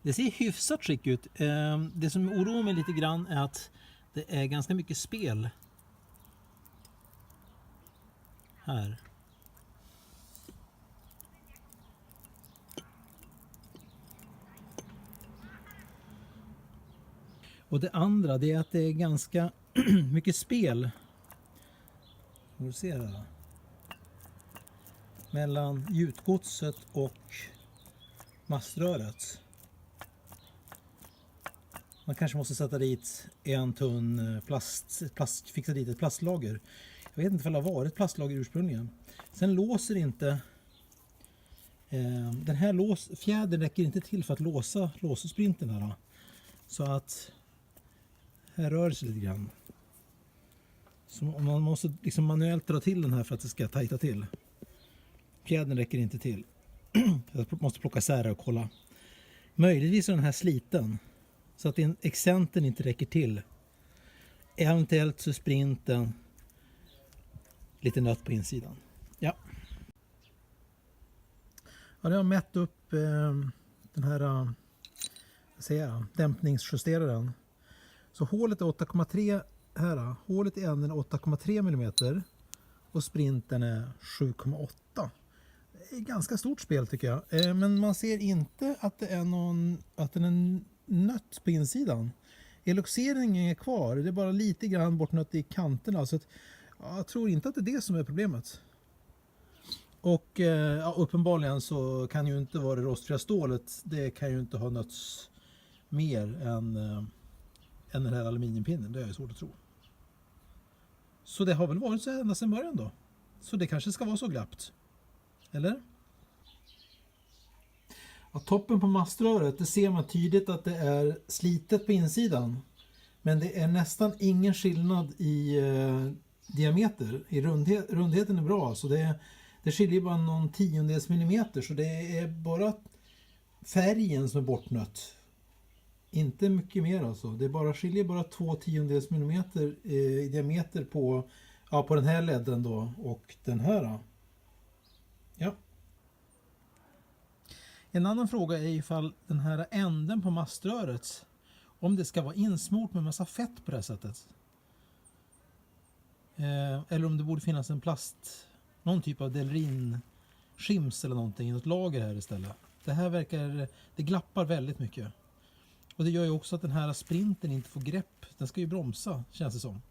Det ser hyfsat skick ut. Det som oroar mig lite grann är att det är ganska mycket spel här. Och det andra, det är att det är ganska mycket spel. Du ser det, mellan gjutgodset och maströret. Man kanske måste sätta dit en tunn fixa dit ett plastlager. Jag vet inte om det har varit plastlager ursprungligen. Sen låser inte den här fjädern räcker inte till för att låsa låsesprinten här. Så att här rör det sig lite grann. Så man måste liksom manuellt dra till den här för att det ska tajta till. Fjädern räcker inte till. Jag måste plocka isär och kolla. Möjligtvis är den här sliten. Så att accenten inte räcker till. Eventuellt så sprinten lite nött på insidan. Ja. Ja, jag har mätt upp den här dämpningsjusteraren. Så hålet är 8,3 här. Hålet i änden är 8,3 mm och sprinten är 7,8. Det är ganska stort spel tycker jag. Men man ser inte att det är att den är nött på insidan. Eloxeringen är kvar. Det är bara lite grann bortnött i kanterna. Så att, jag tror inte att det är det som är problemet. Och uppenbarligen så kan ju inte vara det rostfria stålet. Det kan ju inte ha nötts mer än den här aluminiumpinnen. Det är svårt att tro. Så det har väl varit så ända sedan början då. Så det kanske ska vara så glappt. Eller? Ja, toppen på maströret, det ser man tydligt att det är slitet på insidan. Men det är nästan ingen skillnad i diameter. I rundheten är bra. Så det skiljer bara någon tiondels millimeter. Så det är bara färgen som är bortnött. Inte mycket mer alltså. Det skiljer bara 2 tiondels millimeter i diameter på den här ledden då och den här. Ja. En annan fråga är ifall den här änden på maströret, om det ska vara insmort med massa fett på det här sättet. Eller om det borde finnas någon typ av delrin-skims eller någonting, något lager här istället. Det glappar väldigt mycket. Och det gör ju också att den här sprinten inte får grepp. Den ska ju bromsa, känns det som.